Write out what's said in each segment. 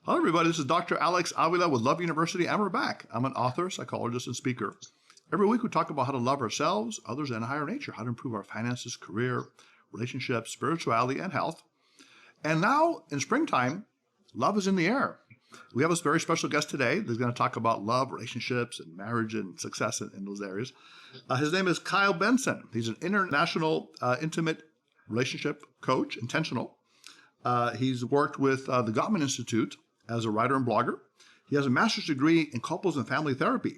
Hello, everybody. This is Dr. Alex Avila with Love University, and we're back. I'm an author, psychologist, and speaker. Every week, we talk about how to love ourselves, others, and higher nature, how to improve our finances, career, relationships, spirituality, and health. And now, in springtime, love is in the air. We have a very special guest today that's going to talk about love, relationships, and marriage and success in those areas. His name is Kyle Benson. He's an international intimate relationship coach, intentional. He's worked with the Gottman Institute as a writer and blogger. He has a master's degree in couples and family therapy.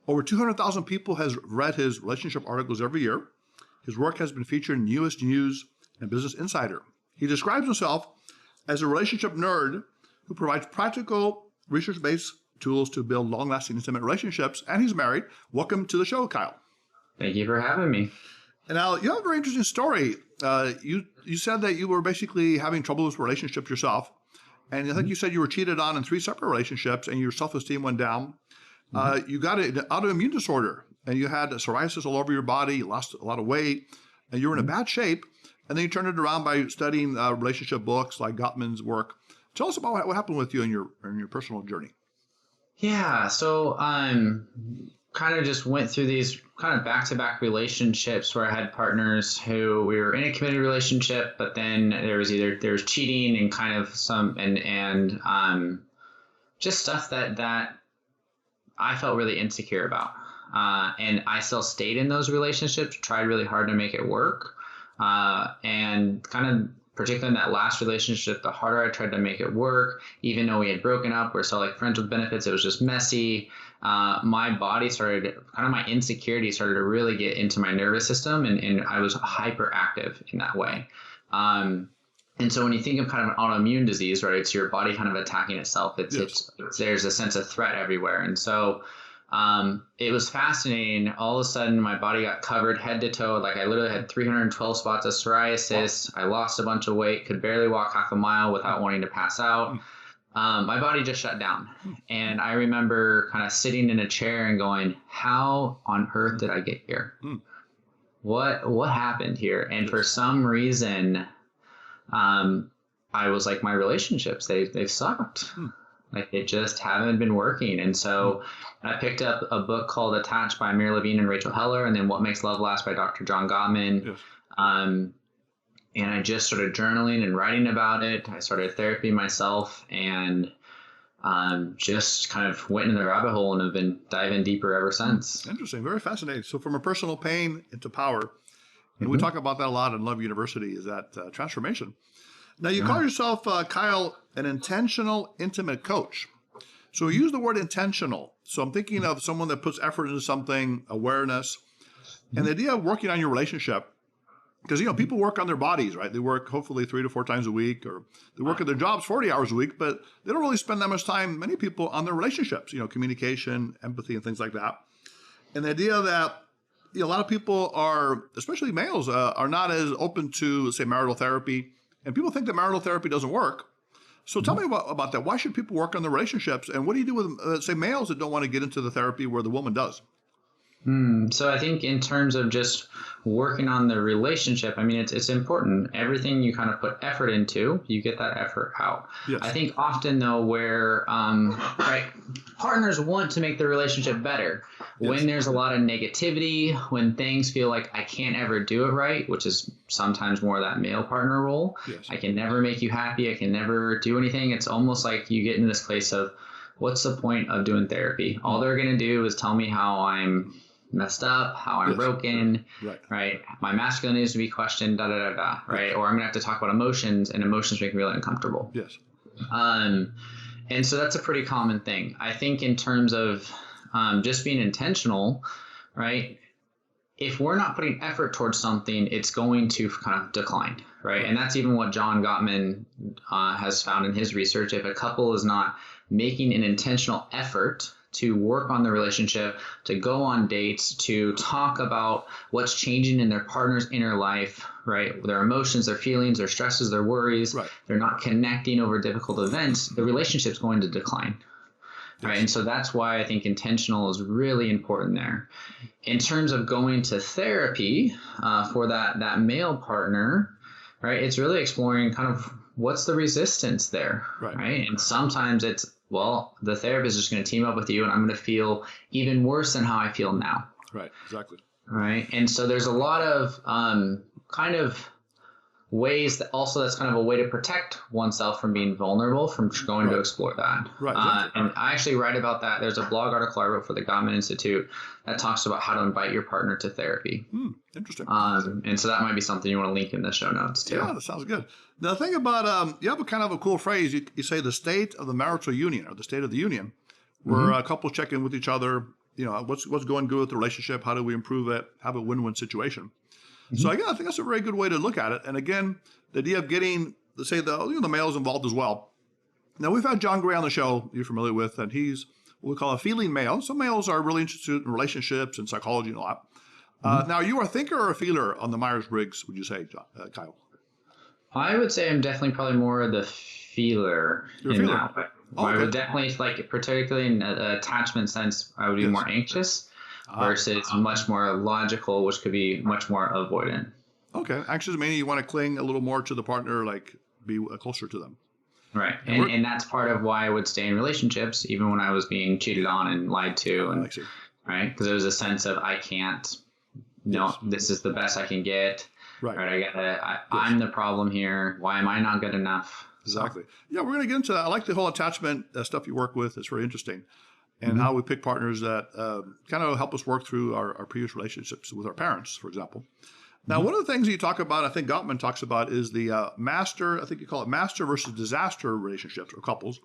Over 200,000 people has read his relationship articles every year. His work has been featured in U.S. News and Business Insider. He describes himself as a relationship nerd who provides practical, research-based tools to build long-lasting intimate relationships, and he's married. Welcome to the show, Kyle. Thank you for having me. And now, you have a very interesting story. You said that you were basically having trouble with relationships yourself, and I think you said you were cheated on in 3 separate relationships, and your self-esteem went down. You got an autoimmune disorder, and you had psoriasis all over your body. You lost a lot of weight, and you were in a bad shape. And then you turned it around by studying relationship books like Gottman's work. Tell us about what happened with you in your personal journey. Yeah, so kind of just went through these kind of back-to-back relationships where I had partners who we were in a committed relationship, but then there was cheating and kind of some and just stuff that I felt really insecure about. And I still stayed in those relationships, tried really hard to make it work. And kind of particularly in that last relationship, the harder I tried to make it work, even though we had broken up, we're still like friends with benefits, it was just messy. My body my insecurity started to really get into my nervous system, and I was hyperactive in that way. And so when you think of kind of an autoimmune disease, right, it's your body kind of attacking itself. There's a sense of threat everywhere. And so it was fascinating. All of a sudden, my body got covered head to toe. Like I literally had 312 spots of psoriasis. I lost a bunch of weight, could barely walk half a mile without wanting to pass out. My body just shut down. And I remember kind of sitting in a chair and going, how on earth did I get here? What happened here? And for some reason, I was like, my relationships, they've sucked. Like they just haven't been working. And so I picked up a book called Attached by Amir Levine and Rachel Heller, and then What Makes Love Last by Dr. John Gottman. Yes. And I just started journaling and writing about it. I started therapy myself and just kind of went in the rabbit hole and have been diving deeper ever since. Interesting. Very fascinating. So from a personal pain into power, and we talk about that a lot in Love University, is that transformation. Now, you call yourself, Kyle, an intentional intimate coach. So you use the word intentional. So I'm thinking of someone that puts effort into something, awareness, and the idea of working on your relationship. Because, people work on their bodies, right? They work hopefully 3 to 4 times a week, or they work at their jobs 40 hours a week, but they don't really spend that much time, many people, on their relationships, communication, empathy, and things like that. And the idea that a lot of people are, especially males, are not as open to, say, marital therapy. And people think that marital therapy doesn't work. So tell me about that. Why should people work on their relationships? And what do you do with, say, males that don't want to get into the therapy where the woman does? So I think in terms of just working on the relationship, I mean, it's important. Everything you kind of put effort into, you get that effort out. Yes. I think often, though, where partners want to make the relationship better. Yes. When there's a lot of negativity, when things feel like I can't ever do it right, which is sometimes more of that male partner role. Yes. I can never make you happy. I can never do anything. It's almost like you get in this place of, what's the point of doing therapy? All they're going to do is tell me how I'm messed up, how I'm broken, right? My masculinity needs to be questioned, right? Or I'm gonna have to talk about emotions, and emotions make me really uncomfortable. Yes. And so that's a pretty common thing. I think in terms of just being intentional, right? If we're not putting effort towards something, it's going to kind of decline, right? And that's even what John Gottman has found in his research. If a couple is not making an intentional effort to work on the relationship, to go on dates, to talk about what's changing in their partner's inner life, right? Their emotions, their feelings, their stresses, their worries. Right. They're not connecting over difficult events. The relationship's going to decline. Right. And so that's why I think intentional is really important there. In terms of going to therapy for that male partner, right, it's really exploring kind of what's the resistance there, right? And sometimes it's, well, the therapist is just going to team up with you and I'm going to feel even worse than how I feel now. Right, exactly. Right. And so there's a lot of kind of ways that also that's kind of a way to protect oneself from being vulnerable, from going to explore that. Right. Exactly. And I actually write about that. There's a blog article I wrote for the Gottman Institute that talks about how to invite your partner to therapy. Interesting. And so that might be something you want to link in the show notes too. Yeah, that sounds good. Now, the thing about, you have a kind of a cool phrase. You say the state of the marital union, or the state of the union, where a couple check in with each other. You know, what's going good with the relationship? How do we improve it? Have a win-win situation. So again, I think that's a very good way to look at it. And again, the idea of getting, let's say, the males involved as well. Now, we've had John Gray on the show you're familiar with, and he's what we call a feeling male. Some males are really interested in relationships and psychology and all that. Now, you are a thinker or a feeler on the Myers-Briggs, would you say, Kyle? I would say I'm definitely probably more the feeler in that way. I would definitely, like, particularly in the attachment sense, I would be more anxious versus much more logical, which could be much more avoidant. Okay. Anxious meaning you want to cling a little more to the partner, like be closer to them. Right. And that's part of why I would stay in relationships, even when I was being cheated on and lied to. And, right. Because there was a sense of, I can't, this is the best I can get. Right. I'm the problem here. Why am I not good enough? Exactly. Yeah, we're going to get into that. I like the whole attachment stuff you work with. It's very interesting. And how we pick partners that kind of help us work through our previous relationships with our parents, for example. Now, one of the things you talk about, I think Gottman talks about, is the master, I think you call it master versus disaster relationships or couples.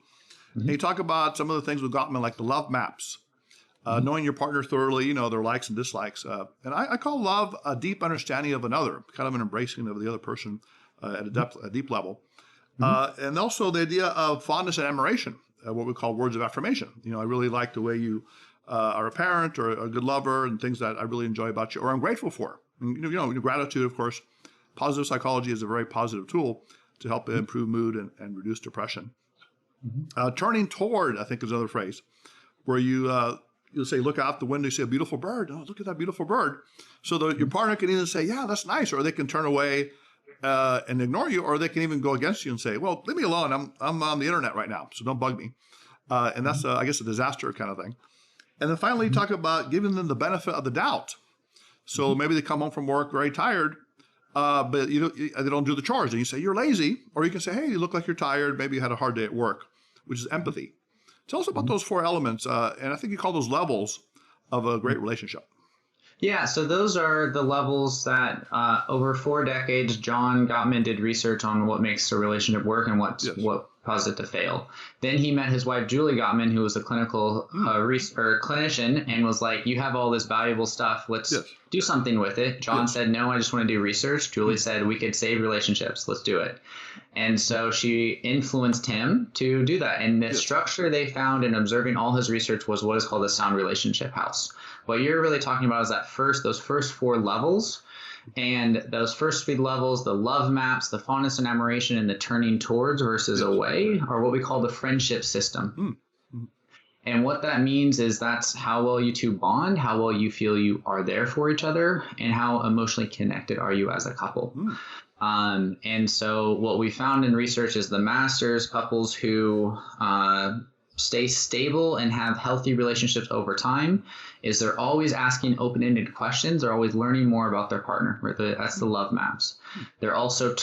And you talk about some of the things with Gottman, like the love maps, knowing your partner thoroughly, their likes and dislikes. And I call love a deep understanding of another, kind of an embracing of the other person at a deep level. And also the idea of fondness and admiration, what we call words of affirmation. I really like the way you are a parent or a good lover and things that I really enjoy about you or I'm grateful for. And, gratitude, of course, positive psychology is a very positive tool to help improve mood and reduce depression. Turning toward, I think, is another phrase where you'll say, look out the window, you see a beautiful bird. Oh, look at that beautiful bird. So your partner can either say, yeah, that's nice, or they can turn away and ignore you, or they can even go against you and say, well, leave me alone. I'm on the internet right now, so don't bug me. And that's, I guess, a disaster kind of thing. And then finally, talk about giving them the benefit of the doubt. So maybe they come home from work very tired, but they don't do the chores. And you say, you're lazy. Or you can say, hey, you look like you're tired. Maybe you had a hard day at work, which is empathy. Tell us about those four elements. And I think you call those levels of a great relationship. Yeah, so those are the levels that over 4 decades, John Gottman did research on what makes a relationship work and what caused it to fail. Then he met his wife, Julie Gottman, who was a clinical clinician, and was like, you have all this valuable stuff. Let's do something with it. John said, no, I just want to do research. Julie said, we could save relationships. Let's do it. And so she influenced him to do that. And the structure they found in observing all his research was what is called a sound relationship house. What you're really talking about is those first 4 levels. And those first 3 levels, the love maps, the fondness and admiration, and the turning towards versus away, are what we call the friendship system. And what that means is that's how well you two bond, how well you feel you are there for each other, and how emotionally connected are you as a couple. And so what we found in research is the masters, couples who stay stable and have healthy relationships over time, is they're always asking open-ended questions. They're always learning more about their partner. That's the love maps. They're also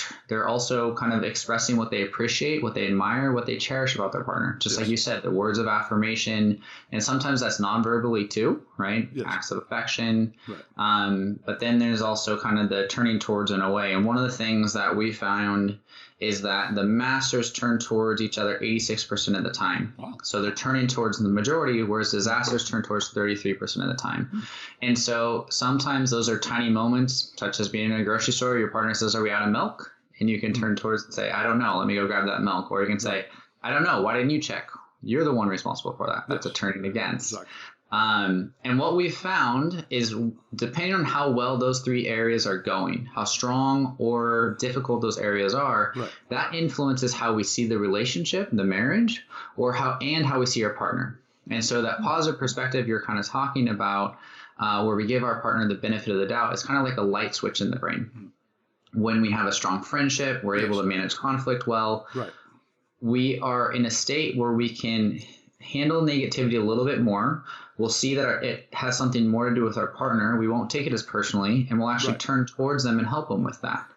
kind of expressing what they appreciate, what they admire, what they cherish about their partner. Just like you said, the words of affirmation, and sometimes that's non-verbally too, right? Acts of affection. But then there's also kind of the turning towards and away. And one of the things that we found is that the masters turn towards each other 86% of the time. So they're turning towards the majority, whereas disasters turn towards 33% of the time. And so sometimes those are tiny moments, such as being in a grocery store. Your partner says, are we out of milk? And you can turn towards and say, I don't know. Let me go grab that milk. Or you can say, I don't know. Why didn't you check? You're the one responsible for that. That's a turning against. And what we found is depending on how well those 3 areas are going, how strong or difficult those areas are, that influences how we see the relationship, the marriage, or how we see our partner. And so that positive perspective you're kind of talking about, where we give our partner the benefit of the doubt, is kind of like a light switch in the brain. when we have a strong friendship, we're able to manage conflict well. Right. We are in a state where we can handle negativity a little bit more. We'll see that it has something more to do with our partner. We won't take it as personally, and we'll actually turn towards them and help them with that.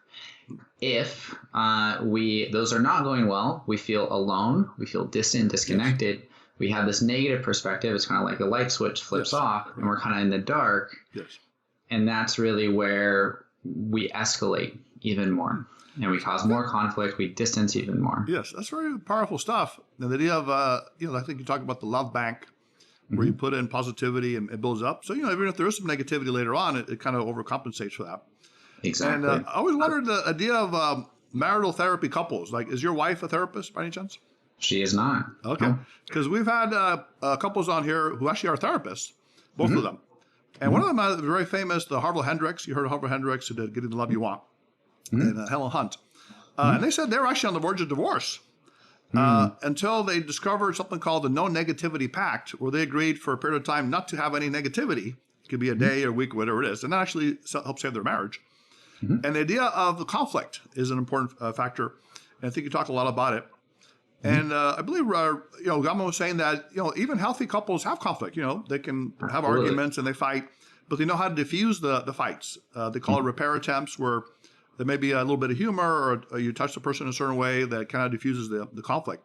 If those are not going well, we feel alone, we feel distant, disconnected. Yes. We have this negative perspective. It's kind of like a light switch flips off, and we're kind of in the dark. Yes. And that's really where we escalate even more. And we cause more conflict. We distance even more. Yes, that's very powerful stuff. And the idea of, I think you talk about the love bank, where you put in positivity and it builds up. So, even if there is some negativity later on, it kind of overcompensates for that. Exactly. And I always wondered the idea of marital therapy couples. Like, is your wife a therapist by any chance? She is not. Okay. Because we've had couples on here who actually are therapists, both of them. And one of them is very famous, the Harville Hendricks. You heard of Harville Hendricks, who did Getting the Love You Want. And Helen Hunt. And they said they were actually on the verge of divorce until they discovered something called the No Negativity Pact, where they agreed for a period of time not to have any negativity. It could be a day or a week, whatever it is. And that actually helps save their marriage. And the idea of the conflict is an important factor. And I think you talk a lot about it. And I believe, Gottman was saying that, even healthy couples have conflict. They can have arguments and they fight, but they know how to diffuse the fights. They call it repair attempts, where there may be a little bit of humor, or you touch the person in a certain way that kind of diffuses the conflict.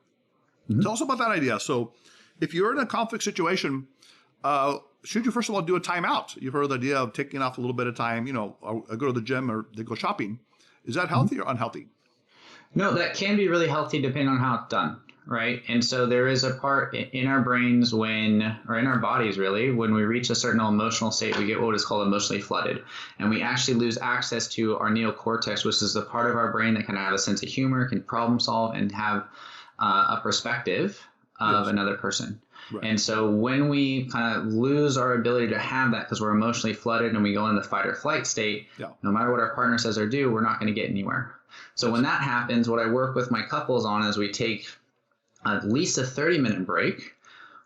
Tell us about that idea. So if you're in a conflict situation, should you first of all do a timeout? You've heard the idea of taking off a little bit of time, I go to the gym or they go shopping. Is that healthy or unhealthy? No, that can be really healthy depending on how it's done, right? And so there is a part in our brains or in our bodies really, when we reach a certain emotional state, we get what is called emotionally flooded. And we actually lose access to our neocortex, which is the part of our brain that can have a sense of humor, can problem solve, and have a perspective of another person. Right. And so when we kind of lose our ability to have that because we're emotionally flooded and we go in the fight or flight state, no matter what our partner says or do, we're not going to get anywhere. So when that happens, what I work with my couples on is we take at least a 30-minute break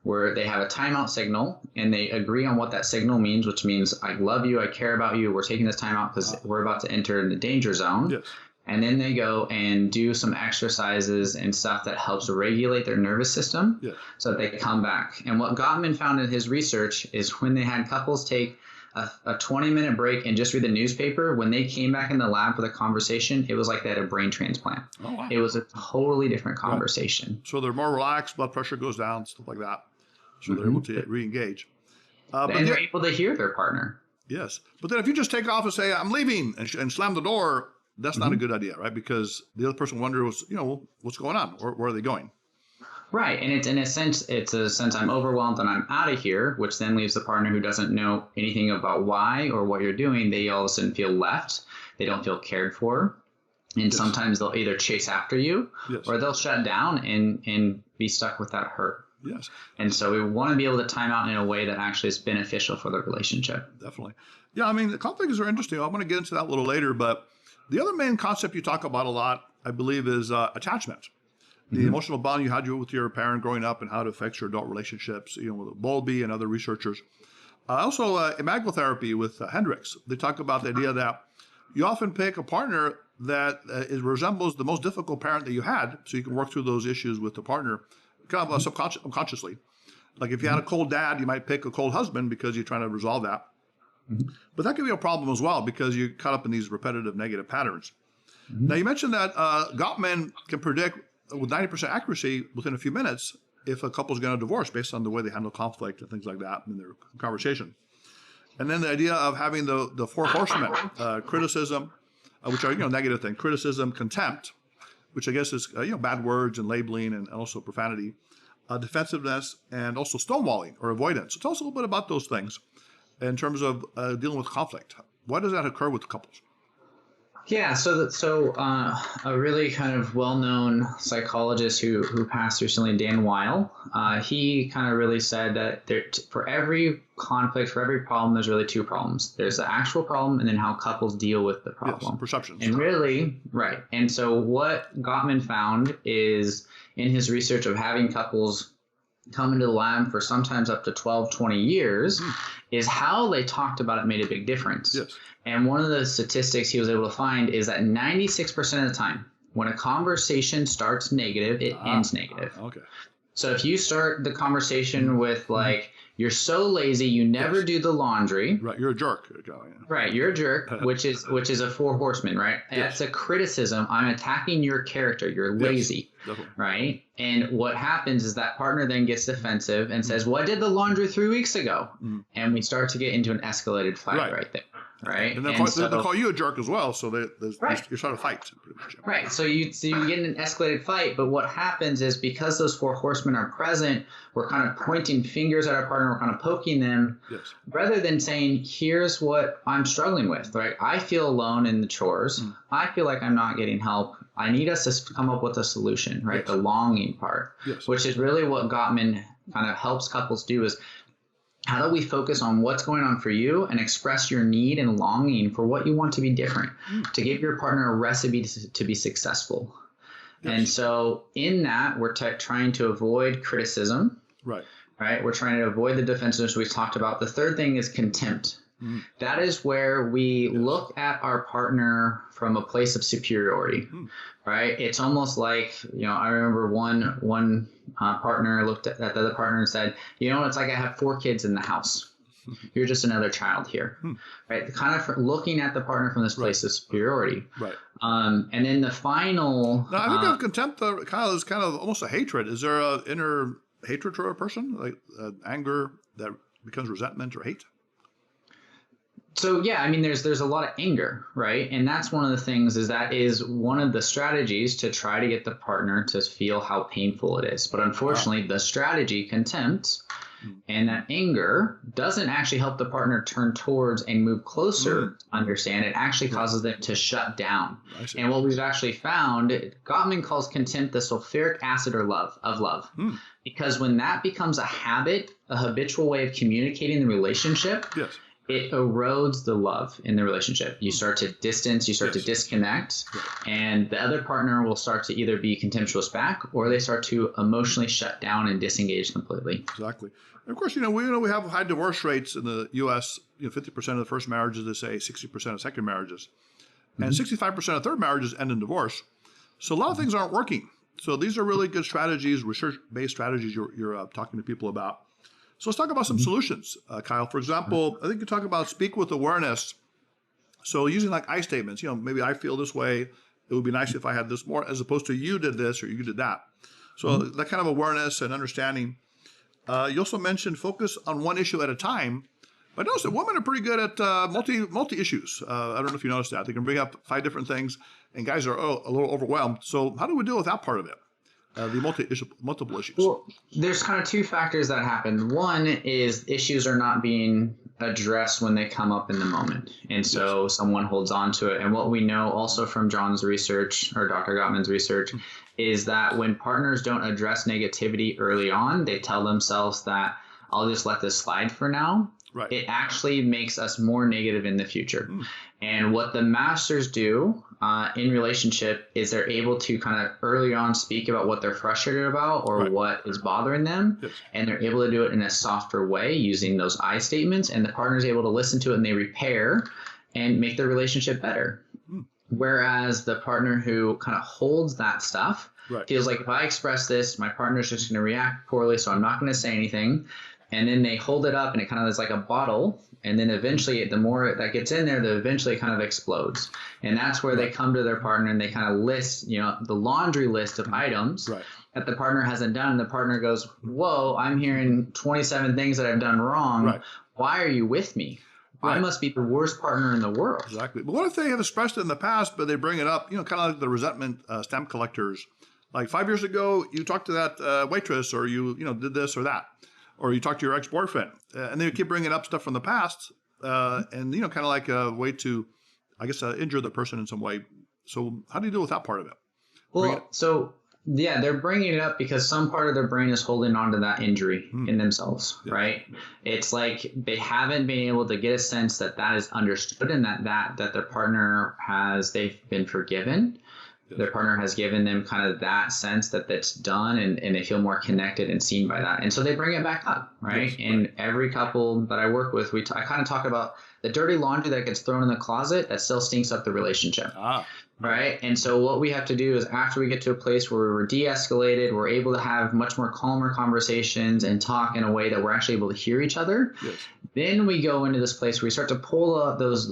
where they have a timeout signal and they agree on what that signal means, which means I love you, I care about you, we're taking this time out because we're about to enter in the danger zone. Yes. And then they go and do some exercises and stuff that helps regulate their nervous system so that they come back. And what Gottman found in his research is when they had couples take a 20-minute break and just read the newspaper, when they came back in the lab for the conversation, it was like they had a brain transplant. Oh, wow. It was a totally different conversation. So they're more relaxed, blood pressure goes down, stuff like that. So they're able to re-engage. And they're able to hear their partner. Yes. But then if you just take off and say, I'm leaving, and slam the door, that's not a good idea, right? Because the other person wonders, what's going on? Or where are they going? Right. And it's a sense I'm overwhelmed and I'm out of here, which then leaves the partner who doesn't know anything about why or what you're doing. They all of a sudden feel left. They don't feel cared for. And sometimes they'll either chase after you or they'll shut down and be stuck with that hurt. Yes. And so we want to be able to time out in a way that actually is beneficial for the relationship. Definitely. Yeah. I mean, the conflicts are interesting. I'm going to get into that a little later, but the other main concept you talk about a lot, I believe, is attachment. The emotional bond you had with your parent growing up and how it affects your adult relationships, with Bowlby and other researchers. Also, imagotherapy with Hendricks. They talk about the idea that you often pick a partner that resembles the most difficult parent that you had, so you can work through those issues with the partner, kind of subconsciously. Like if you had a cold dad, you might pick a cold husband because you're trying to resolve that. But that can be a problem as well because you're caught up in these repetitive negative patterns. Now, you mentioned that Gottman can predict with 90% accuracy within a few minutes if a couple's going to divorce based on the way they handle conflict and things like that in their conversation. And then the idea of having the four horsemen, criticism, which are negative things, criticism, contempt, which I guess is bad words and labeling and also profanity, defensiveness, and also stonewalling or avoidance. So tell us a little bit about those things in terms of dealing with conflict. Why does that occur with couples? Yeah, so a really kind of well-known psychologist who passed recently, Dan Weil, he kind of really said that for every conflict, for every problem, there's really two problems. There's the actual problem and then how couples deal with the problem. Yes, perceptions. And really, right. And so what Gottman found is in his research of having couples come into the lab for sometimes up to 12, 20 years, is how they talked about it made a big difference. Yes. And one of the statistics he was able to find is that 96% of the time, when a conversation starts negative, it ends negative. Okay. So if you start the conversation with like, you're so lazy, you never do the laundry. Right. You're a jerk. Right. You're a jerk, which is a four horseman, right? Yes. That's a criticism. I'm attacking your character. You're lazy. Yes, right? And what happens is that partner then gets defensive and says, well, I did the laundry 3 weeks ago. And we start to get into an escalated fight right there. Right. And they'll call you a jerk as well. So you're trying to fight. Pretty much. Right. So you get in an escalated fight. But what happens is because those four horsemen are present, we're kind of pointing fingers at our partner. We're kind of poking them rather than saying, here's what I'm struggling with. Right. I feel alone in the chores. I feel like I'm not getting help. I need us to come up with a solution. Right. Yes. The longing part, which is really what Gottman kind of helps couples do is, how do we focus on what's going on for you and express your need and longing for what you want to be different, to give your partner a recipe to be successful? Yes. And so in that, we're trying to avoid criticism. Right. We're trying to avoid the defensiveness we talked about. The third thing is contempt. That is where we look at our partner from a place of superiority, right? It's almost like, I remember one partner looked at the other partner and said, it's like I have 4 kids in the house. You're just another child here, right? Kind of looking at the partner from this place of superiority. Right. And then the final... Now, I think of contempt, Kyle, is kind of almost a hatred. Is there an inner hatred toward a person, like anger that becomes resentment or hate? So, there's a lot of anger, right? And that's one of the things that is one of the strategies to try to get the partner to feel how painful it is. But unfortunately, the strategy, contempt, and that anger doesn't actually help the partner turn towards and move closer to understand. It actually causes them to shut down. And what we've actually found, Gottman calls contempt the sulfuric acid of love. Because when that becomes a habit, a habitual way of communicating the relationship, it erodes the love in the relationship. You start to distance, you start to disconnect, and the other partner will start to either be contemptuous back or they start to emotionally shut down and disengage completely. Exactly. And of course, we have high divorce rates in the U.S. 50% of the first marriages, they say 60% of second marriages, and 65% of third marriages end in divorce. So a lot of things aren't working. So these are really good strategies, research-based strategies you're talking to people about. So let's talk about some solutions, Kyle. For example, I think you talk about speak with awareness. So using like I statements, maybe I feel this way. It would be nice if I had this more, as opposed to you did this or you did that. So that kind of awareness and understanding. You also mentioned focus on one issue at a time. But notice that women are pretty good at multi issues. I don't know if you noticed that. They can bring up 5 different things, and guys are a little overwhelmed. So how do we deal with that part of it? The multiple issues. Well, there's kind of 2 factors that happen. One is issues are not being addressed when they come up in the moment. And so someone holds on to it. And what we know also from John's research or Dr. Gottman's research is that when partners don't address negativity early on, they tell themselves that I'll just let this slide for now. Right. It actually makes us more negative in the future. And what the masters do in relationship is they're able to kind of early on speak about what they're frustrated about or what is bothering them. Yes. And they're able to do it in a softer way using those I statements. And the partner is able to listen to it and they repair and make the relationship better. Whereas the partner who kind of holds that stuff feels like if I express this, my partner's just going to react poorly, so I'm not going to say anything. And then they hold it up and it kind of is like a bottle. And then eventually the more that gets in there, eventually it kind of explodes. And that's where they come to their partner and they kind of list, the laundry list of items that the partner hasn't done. And the partner goes, whoa, I'm hearing 27 things that I've done wrong. Why are you with me? I must be the worst partner in the world. Exactly. But what if they have expressed it in the past, but they bring it up, kind of like the resentment stamp collectors. Like 5 years ago, you talked to that waitress or you did this or that. Or you talk to your ex-boyfriend, and they keep bringing up stuff from the past, and kind of like a way to, I guess, injure the person in some way. So how do you deal with that part of it? Well, they're bringing it up because some part of their brain is holding on to that injury in themselves, right? It's like they haven't been able to get a sense that is understood and that their partner they've been forgiven. Their partner has given them kind of that sense that that's done, and they feel more connected and seen by that. And so they bring it back up, right? Yes, and every couple that I work with, I kind of talk about the dirty laundry that gets thrown in the closet that still stinks up the relationship. Right. And so what we have to do is, after we get to a place where we're de-escalated, we're able to have much more calmer conversations and talk in a way that we're actually able to hear each other. Yes. Then we go into this place where we start to pull up those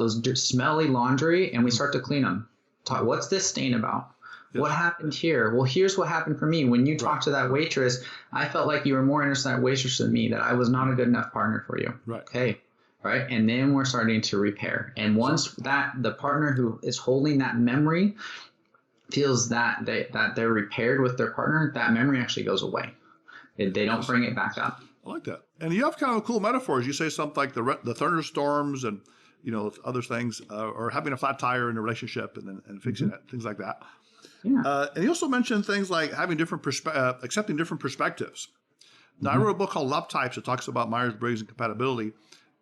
smelly laundry, and we start to clean them. Talk, what's this stain about? Yes. What happened here? Well, here's what happened for me. When you talked to that waitress, I felt like you were more interested in that waitress than me, that I was not a good enough partner for you. Right. Okay. Right. And then we're starting to repair. And once the partner who is holding that memory feels that they're repaired with their partner, that memory actually goes away. They don't bring it back up. I like that. And you have kind of cool metaphors. You say something like the thunderstorms and, other things, or having a flat tire in a relationship and fixing it, things like that. Yeah. And you also mentioned things like having accepting different perspectives. Now, I wrote a book called Love Types that talks about Myers-Briggs and compatibility.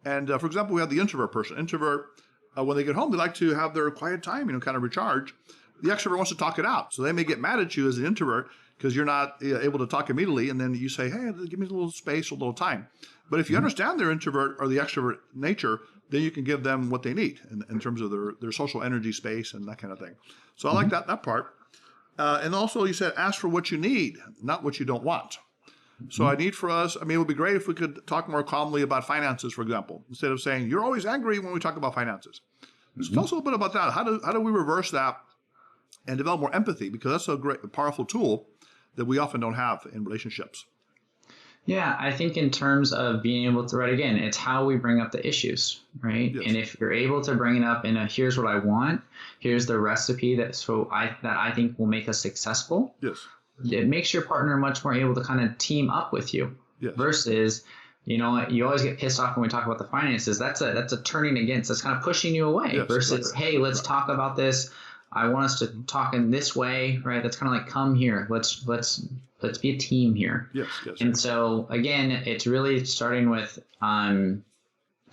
And for example, we have the introvert person. Introvert, when they get home, they like to have their quiet time, kind of recharge. The extrovert wants to talk it out. So they may get mad at you as an introvert because you're not able to talk immediately. And then you say, hey, give me a little space, a little time. But if you understand their introvert or the extrovert nature, then you can give them what they need in terms of their social energy space and that kind of thing. So I like that part. And also you said, ask for what you need, not what you don't want. So I need for us, it would be great if we could talk more calmly about finances, for example, instead of saying, you're always angry when we talk about finances. So tell us a little bit about that. How do we reverse that and develop more empathy? Because that's a great, powerful tool that we often don't have in relationships. Yeah, I think in terms of being able to, right, again, it's how we bring up the issues, right? Yes. And if you're able to bring it up in here's what I want, here's the recipe that I think will make us successful. Yes. It makes your partner much more able to kind of team up with you. Yes. Versus, you always get pissed off when we talk about the finances. That's a turning against. That's kind of pushing you away. Yes, versus, hey, let's talk about this. I want us to talk in this way, right? That's kind of like, come here. Let's be a team here. Yes. And so again, it's really starting with kind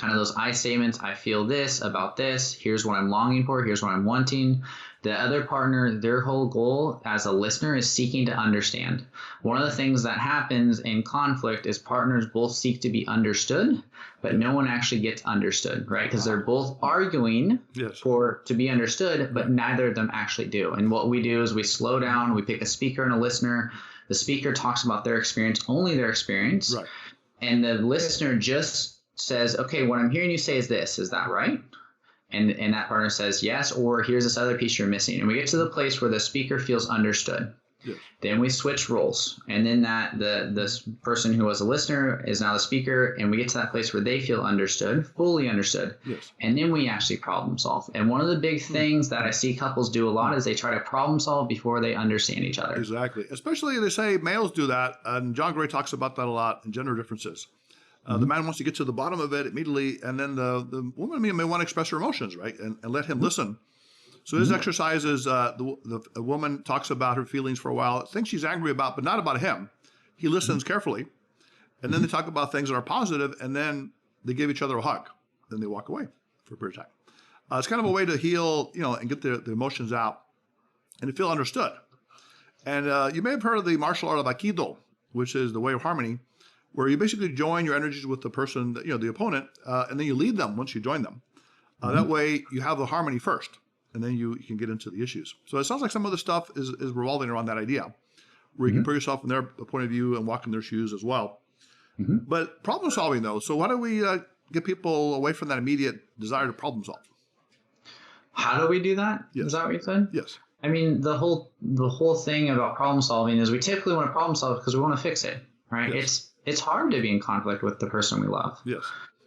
of those I statements. I feel this about this. Here's what I'm longing for. Here's what I'm wanting. The other partner, their whole goal as a listener is seeking to understand. One of the things that happens in conflict is partners both seek to be understood, but no one actually gets understood, right? Because they're both arguing to be understood, but neither of them actually do. And what we do is we slow down, we pick a speaker and a listener. The speaker talks about their experience, only their experience. Right. And the listener just says, okay, what I'm hearing you say is this. Is that right? And that partner says yes, or here's this other piece you're missing. And we get to the place where the speaker feels understood. Yes. Then we switch roles. And then this person who was a listener is now the speaker. And we get to that place where they feel understood, fully understood. Yes. And then we actually problem solve. And one of the big things that I see couples do a lot is they try to problem solve before they understand each other. Exactly. Especially they say males do that. And John Gray talks about that a lot in gender differences. The man wants to get to the bottom of it immediately, and then the woman may want to express her emotions, right, and let him listen. So his exercise is the woman talks about her feelings for a while, things she's angry about, but not about him. He listens carefully, and then they talk about things that are positive, and then they give each other a hug. Then they walk away for a period of time. It's kind of a way to heal, and get the emotions out and to feel understood. And you may have heard of the martial art of Aikido, which is the way of harmony, where you basically join your energies with the person, the opponent, and then you lead them once you join them. That way you have the harmony first, and then you can get into the issues. So it sounds like some of the stuff is revolving around that idea, where you can put yourself in their point of view and walk in their shoes as well. But problem solving, though, so how do we get people away from that immediate desire to problem solve? How do we do that? Yes. Is that what you said? Yes. I mean, the whole thing about problem solving is we typically want to problem solve because we want to fix it, right? Yes. It's hard to be in conflict with the person we love. Yes.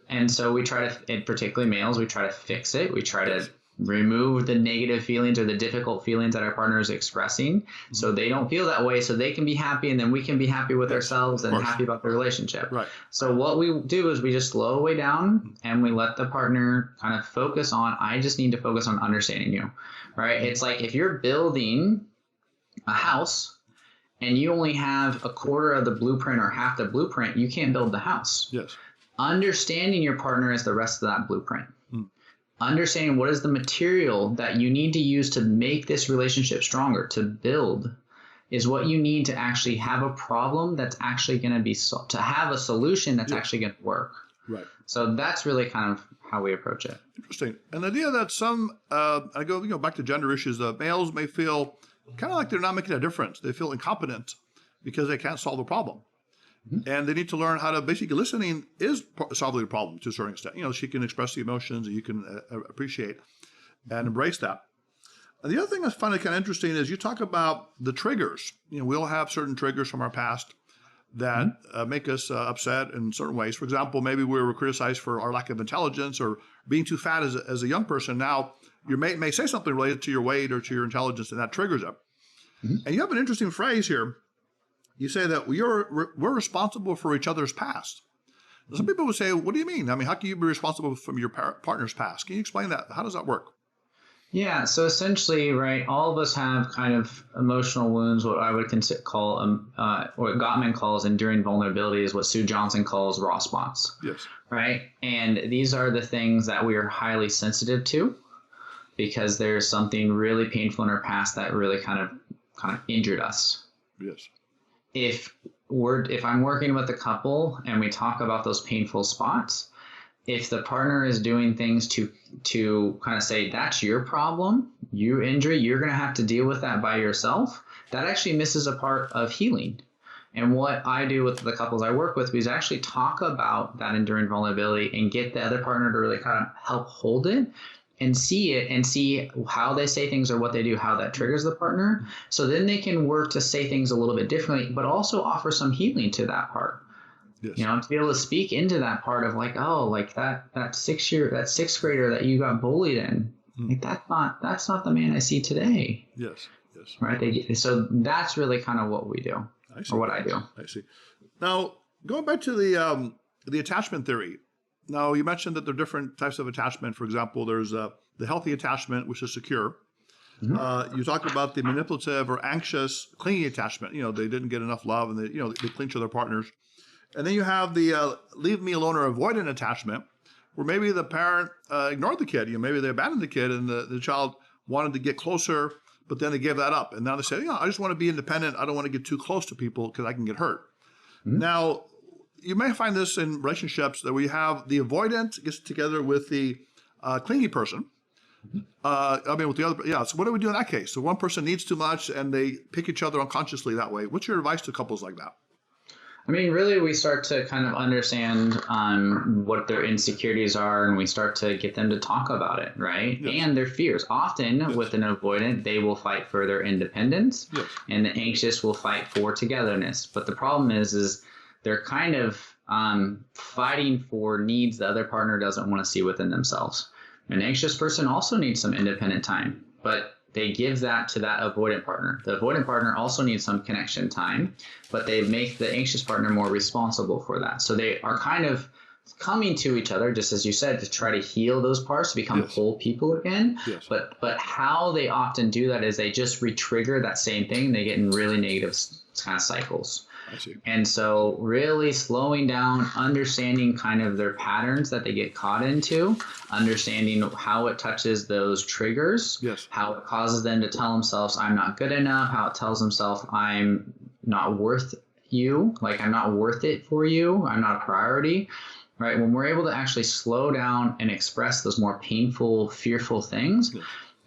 And so we try to, and particularly males, we try to fix it. We try to remove the negative feelings or the difficult feelings that our partner is expressing so they don't feel that way, so they can be happy, and then we can be happy with ourselves and happy about the relationship. Right. So what we do is we just slow way down and we let the partner kind of focus on, I just need to focus on understanding you, right? It's like if you're building a house and you only have a quarter of the blueprint or half the blueprint, you can't build the house. Yes. Understanding your partner is the rest of that blueprint. understanding what is the material that you need to use to make this relationship stronger, to build, is what you need to actually have a problem that's actually going to be to have a solution that's actually going to work. Right. So that's really kind of how we approach it. Interesting. And the idea that some, I go back to gender issues, males may feel kind of like they're not making a difference. They feel incompetent because they can't solve the problem. And they need to learn how to basically listening is solving the problem to a certain extent. She can express the emotions and you can appreciate and embrace that. And the other thing I find kind of interesting is you talk about the triggers. We all have certain triggers from our past that make us upset in certain ways. For example, maybe we were criticized for our lack of intelligence or being too fat as a young person. Now, your mate may say something related to your weight or to your intelligence, and that triggers it. And you have an interesting phrase here. You say that we're responsible for each other's past. Some people would say, what do you mean? I mean, how can you be responsible from your partner's past? Can you explain that? How does that work? Yeah, so essentially, right, all of us have kind of emotional wounds, what I would call, what Gottman calls enduring vulnerabilities, what Sue Johnson calls raw spots. Yes. Right? And these are the things that we are highly sensitive to because there's something really painful in our past that really kind of injured us. Yes. If I'm working with a couple and we talk about those painful spots, if the partner is doing things to kind of say, that's your problem, your injury, you're going to have to deal with that by yourself, that actually misses a part of healing. And what I do with the couples I work with is actually talk about that enduring vulnerability and get the other partner to really kind of help hold it and see it and see how they say things or what they do, how that triggers the partner. So then they can work to say things a little bit differently, but also offer some healing to that part. Yes. To be able to speak into that part of like, oh, like that sixth grader that you got bullied in, like that's not the man I see today. Yes. Right. So that's really kind of what we do, or what I do. I see. Now, going back to the attachment theory. Now, you mentioned that there are different types of attachment. For example, there's the healthy attachment, which is secure. You talk about the manipulative or anxious, clingy attachment. They didn't get enough love, and they cling to their partners. And then you have the leave me alone or avoidant attachment, where maybe the parent ignored the kid. Maybe they abandoned the kid, and the child wanted to get closer, but then they gave that up. And now they say, I just want to be independent. I don't want to get too close to people because I can get hurt. Now, you may find this in relationships that we have the avoidant gets together with the clingy person. With the other, so what do we do in that case? So one person needs too much and they pick each other unconsciously that way. What's your advice to couples like that? I mean, really, we start to kind of understand what their insecurities are, and we start to get them to talk about it, right? Yes. And their fears. Often, with an avoidant, they will fight for their independence, and the anxious will fight for togetherness. But the problem is they're kind of fighting for needs the other partner doesn't want to see within themselves. An anxious person also needs some independent time, but they give that to that avoidant partner. The avoidant partner also needs some connection time, but they make the anxious partner more responsible for that. So they are kind of coming to each other, just as you said, to try to heal those parts, to become whole people again. Yes. But how they often do that is they just re-trigger that same thing. They get in really negative kind of cycles. I see. And so really slowing down, understanding kind of their patterns that they get caught into, understanding how it touches those triggers, how it causes them to tell themselves, I'm not good enough, how it tells themselves, I'm not worth you, like I'm not worth it for you, I'm not a priority, right? When we're able to actually slow down and express those more painful, fearful things,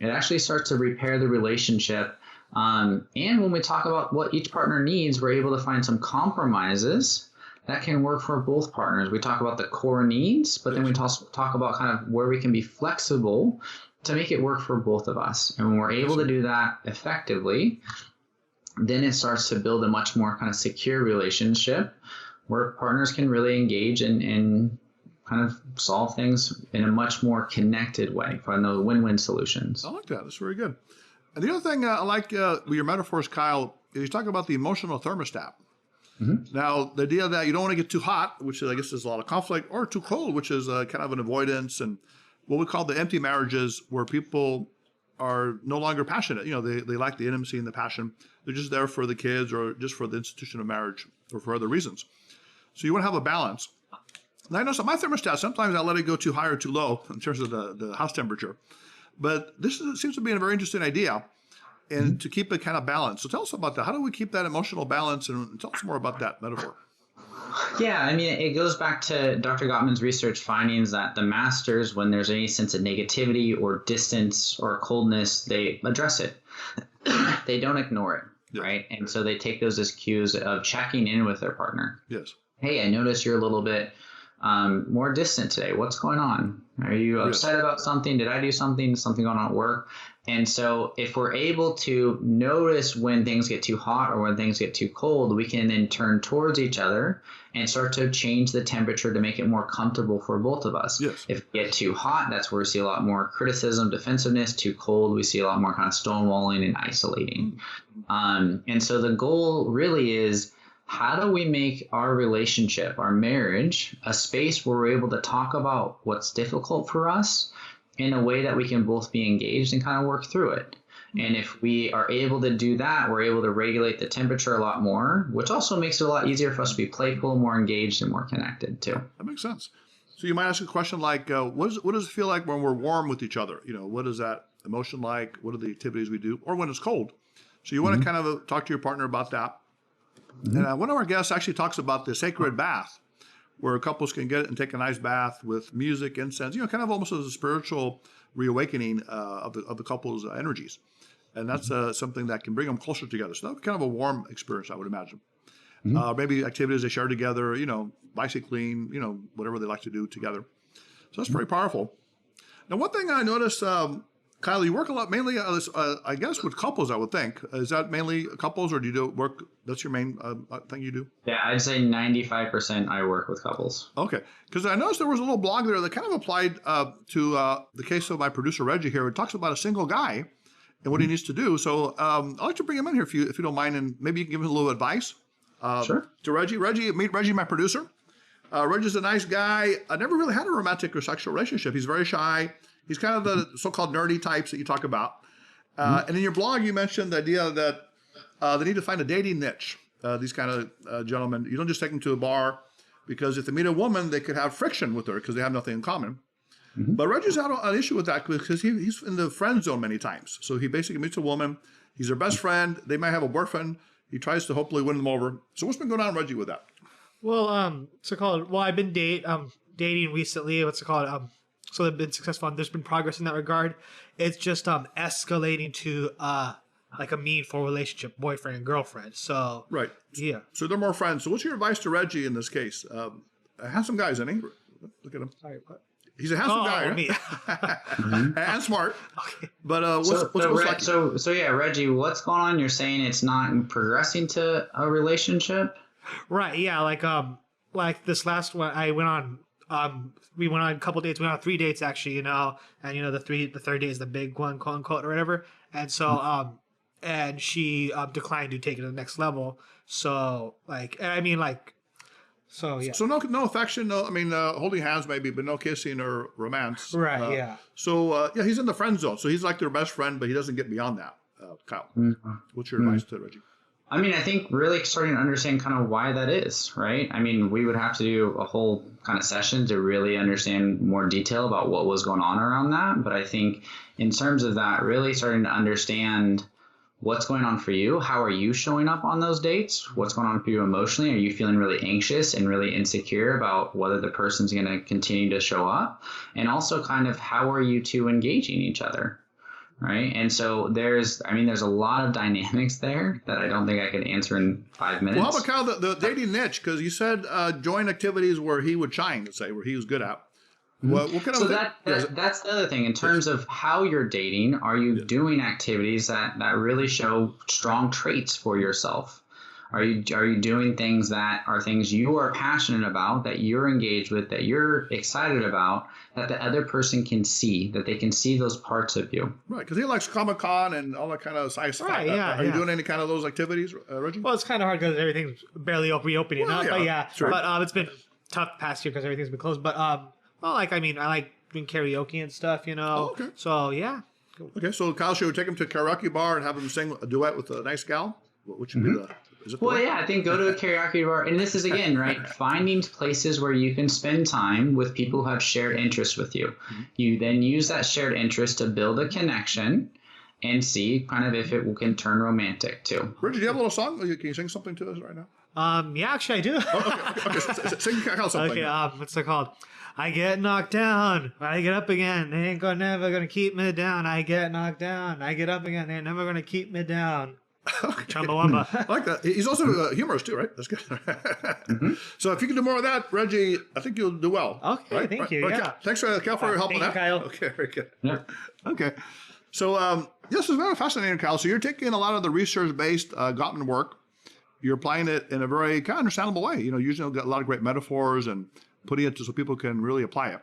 it actually starts to repair the relationship. And when we talk about what each partner needs, we're able to find some compromises that can work for both partners. We talk about the core needs, but then we talk about kind of where we can be flexible to make it work for both of us. And when we're able to do that effectively, then it starts to build a much more kind of secure relationship where partners can really engage and kind of solve things in a much more connected way, find those win-win solutions. I like that. That's very good. And the other thing I like with your metaphors, Kyle, is you talk about the emotional thermostat. Now, the idea that you don't want to get too hot, which I guess is a lot of conflict, or too cold, which is kind of an avoidance, and what we call the empty marriages, where people are no longer passionate. They lack the intimacy and the passion. They're just there for the kids or just for the institution of marriage or for other reasons. So you want to have a balance. And I know my thermostat, sometimes I let it go too high or too low in terms of the house temperature. But seems to be a very interesting idea, and to keep it kind of balanced. So tell us about that. How do we keep that emotional balance? And tell us more about that metaphor. Yeah, I mean, it goes back to Dr. Gottman's research findings that the masters, when there's any sense of negativity or distance or coldness, they address it. They don't ignore it, Yes. right? And so they take those as cues of checking in with their partner. Yes. Hey, I notice you're a little bit more distant today. What's going on? Are you upset about something? Did I do something? Something going on at work? And so if we're able to notice when things get too hot or when things get too cold, we can then turn towards each other and start to change the temperature to make it more comfortable for both of us. Yes. If we get too hot, that's where we see a lot more criticism, defensiveness. Too cold, we see a lot more kind of stonewalling and isolating. And so the goal really is, how do we make our relationship, our marriage, a space where we're able to talk about what's difficult for us in a way that we can both be engaged and kind of work through it? And if we are able to do that, we're able to regulate the temperature a lot more, which also makes it a lot easier for us to be playful, more engaged, and more connected too. That makes sense. So you might ask a question like, what does it feel like when we're warm with each other? What is that emotion like? What are the activities we do? Or when it's cold? So you want to kind of talk to your partner about that. And one of our guests actually talks about the sacred bath, where couples can get and take a nice bath with music, incense, kind of almost as a spiritual reawakening of the couple's energies. And that's something that can bring them closer together. So that's kind of a warm experience, I would imagine. Maybe activities they share together, bicycling, whatever they like to do together. So that's very powerful. Now, one thing I noticed, Kyle, you work a lot mainly, I guess, with couples, I would think. Is that mainly couples, or do you work, that's your main thing you do? Yeah, I'd say 95% I work with couples. Okay. Because I noticed there was a little blog there that kind of applied to the case of my producer, Reggie, here. It talks about a single guy and what he needs to do. So I'd like to bring him in here if you don't mind, and maybe you can give him a little advice Sure. to Reggie. Meet Reggie, my producer. Reggie's a nice guy. I never really had a romantic or sexual relationship. He's very shy. He's kind of the so-called nerdy types that you talk about. And in your blog, you mentioned the idea that they need to find a dating niche. These kind of gentlemen, you don't just take them to a bar, because if they meet a woman, they could have friction with her because they have nothing in common. But Reggie's had an issue with that because he's in the friend zone many times. So he basically meets a woman. He's their best friend. They might have a boyfriend. He tries to hopefully win them over. So what's been going on, Reggie, with that? Well, I've been dating recently. So they've been successful, and there's been progress in that regard. It's just escalating to like a meaningful relationship, boyfriend and girlfriend. So Right. yeah. So they're more friends. So what's your advice to Reggie in this case? A handsome guy, isn't he? Look at him. Sorry, what? He's a handsome guy, right? Me. And smart. Okay. But what's like? So yeah, Reggie, what's going on? You're saying it's not progressing to a relationship? Right. Yeah. Like this last one, I went on. We went on a couple dates. We went on 3 dates actually. And the third date is the big one, quote unquote, or whatever. And so and she declined to take it to the next level. So so yeah. So no affection. No, holding hands maybe, but no kissing or romance. Right. Yeah. So he's in the friend zone. So he's like their best friend, but he doesn't get beyond that. Kyle, what's your advice to Reggie? I think really starting to understand kind of why that is, right? We would have to do a whole kind of session to really understand more detail about what was going on around that. But I think in terms of that, really starting to understand what's going on for you. How are you showing up on those dates? What's going on for you emotionally? Are you feeling really anxious and really insecure about whether the person's going to continue to show up? And also kind of how are you two engaging each other? Right. And so there's a lot of dynamics there that I don't think I could answer in 5 minutes. Well, how about Kyle, the dating niche? Because you said join activities where he would shine, let's say, where he was good at. What kind So of that's the other thing. In terms of how you're dating, are you doing activities that really show strong traits for yourself? Are you doing things that are things you are passionate about, that you're engaged with, that you're excited about, that the other person can see, that they can see those parts of you? Right, because he likes Comic-Con and all that kind of sci-fi. Right, yeah, Are you doing any kind of those activities, Reggie? Well, it's kind of hard because everything's barely reopening up. But yeah, sure. But it's been tough past year because everything's been closed. But I like doing karaoke and stuff, Oh, okay. So yeah. Okay, so Kyle, should we take him to a karaoke bar and have him sing a duet with a nice gal? What should be Is it the Well, way? yeah, I think go to a karaoke bar. And this is, again, right, finding places where you can spend time with people who have shared interests with you. You then use that shared interest to build a connection and see kind of if it can turn romantic too. Bridget, do you have a little song? Can you sing something to us right now? Yeah, actually I do. Okay. Sing something. Okay, what's it called? I get knocked down, but I get up again. They ain't never gonna keep me down. I get knocked down, I get up again. They ain't never gonna keep me down. Chumbawamba. I like that. He's also a humorist too, right? That's good. So if you can do more of that, Reggie, I think you'll do well. Okay, right? thank you. Right, Yeah. Thanks, Cal, for helping thank you, out. Kyle. Okay, very good. Yeah. Okay. So this is very fascinating, Cal. So you're taking a lot of the research-based Gottman work, you're applying it in a very kind of understandable way. Using a lot of great metaphors and putting it so people can really apply it.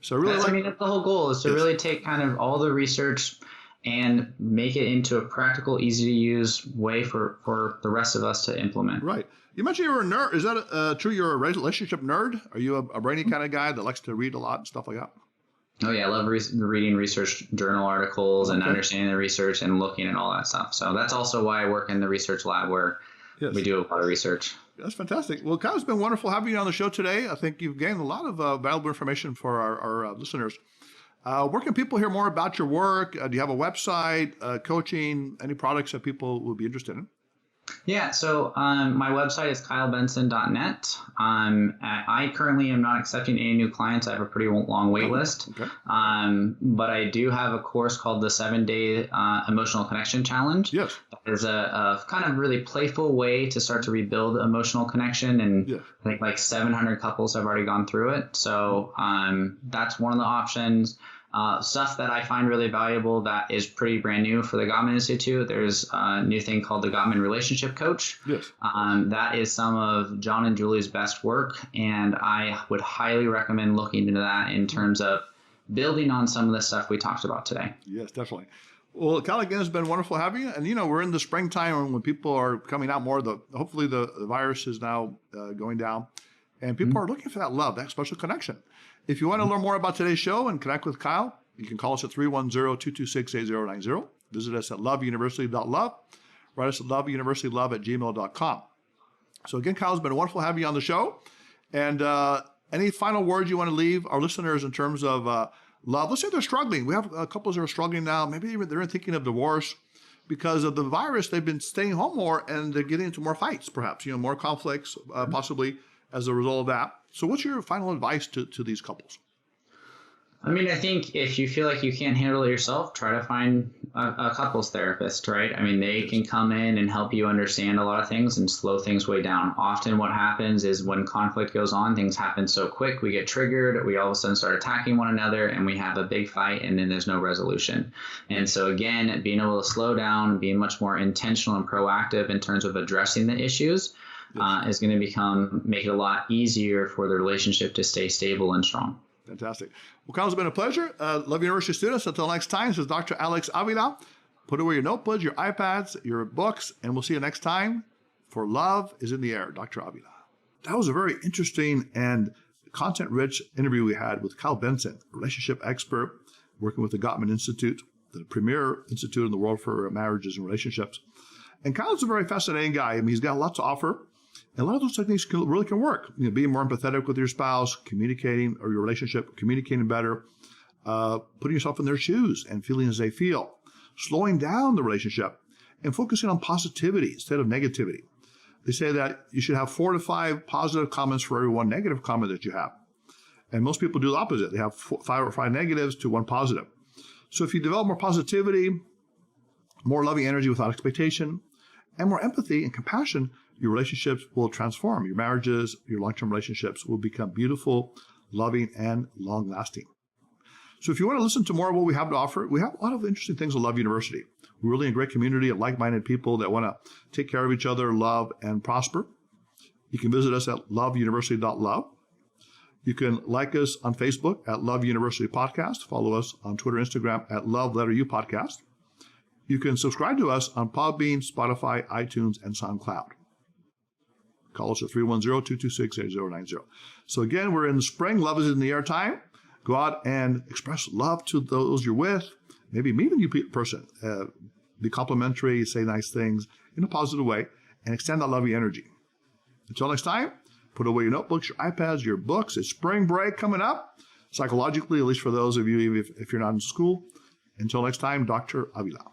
So really, That's the whole goal is to really take kind of all the research and make it into a practical, easy to use way for the rest of us to implement. Right. You mentioned you were a nerd. Is that true? You're a relationship nerd? Are you a brainy kind of guy that likes to read a lot and stuff like that? Oh, yeah. I love reading research journal articles and understanding the research and looking at all that stuff. So that's also why I work in the research lab where we do a lot of research. That's fantastic. Well, Kyle, it's been wonderful having you on the show today. I think you've gained a lot of valuable information for our listeners. Where can people hear more about your work? Do you have a website, coaching, any products that people would be interested in? Yeah, so my website is kylebenson.net. I currently am not accepting any new clients. I have a pretty long wait list. Okay. But I do have a course called the 7-Day Emotional Connection Challenge. Yes. That is a kind of really playful way to start to rebuild emotional connection. And I think like 700 couples have already gone through it. So that's one of the options. Stuff that I find really valuable that is pretty brand new for the Gottman Institute. There's a new thing called the Gottman Relationship Coach. Yes. That is some of John and Julie's best work, and I would highly recommend looking into that in terms of building on some of the stuff we talked about today. Yes, definitely. Well, Cal, again, it's been wonderful having you. And, we're in the springtime when people are coming out more. Hopefully the virus is now going down, and people are looking for that love, that special connection. If you want to learn more about today's show and connect with Kyle, you can call us at 310-226-8090. Visit us at loveuniversity.love. Write us at loveuniversitylove@gmail.com. So again, Kyle, it's been wonderful having you on the show. And any final words you want to leave our listeners in terms of love? Let's say they're struggling. We have couples that are struggling now. Maybe they're thinking of divorce. Because of the virus, they've been staying home more and they're getting into more fights, perhaps, more conflicts, possibly as a result of that. So what's your final advice to these couples? I think if you feel like you can't handle it yourself, try to find a couples therapist, right? They can come in and help you understand a lot of things and slow things way down. Often what happens is when conflict goes on, things happen so quick, we get triggered, we all of a sudden start attacking one another, and we have a big fight, and then there's no resolution. And so again, being able to slow down, being much more intentional and proactive in terms of addressing the issues is going to make it a lot easier for the relationship to stay stable and strong. Fantastic. Well, Kyle, it's been a pleasure. Love University students. Until next time, this is Dr. Alex Avila. Put away your notebooks, your iPads, your books, and we'll see you next time for Love is in the Air, Dr. Avila. That was a very interesting and content-rich interview we had with Kyle Benson, relationship expert working with the Gottman Institute, the premier institute in the world for marriages and relationships. And Kyle's a very fascinating guy. He's got lots to offer. And a lot of those techniques really can work. Being more empathetic with your spouse, communicating or your relationship, communicating better, putting yourself in their shoes and feeling as they feel, slowing down the relationship and focusing on positivity instead of negativity. They say that you should have 4 to 5 positive comments for every 1 negative comment that you have. And most people do the opposite. They have 5 or 5 negatives to 1 positive. So if you develop more positivity, more loving energy without expectation, and more empathy and compassion, your relationships will transform. Your marriages, your long-term relationships will become beautiful, loving, and long-lasting. So if you want to listen to more of what we have to offer, we have a lot of interesting things at Love University. We're really a great community of like-minded people that want to take care of each other, love, and prosper. You can visit us at loveuniversity.love. You can like us on Facebook at Love University Podcast. Follow us on Twitter and Instagram at Love_U Podcast. You can subscribe to us on Podbean, Spotify, iTunes, and SoundCloud. Call us at 310-226-8090. So again, we're in the spring. Love is in the air time. Go out and express love to those you're with. Maybe meet a new person. Be complimentary, say nice things in a positive way. and extend that loving energy. Until next time, put away your notebooks, your iPads, your books. It's spring break coming up, psychologically, at least for those of you, if you're not in school. Until next time, Dr. Avila.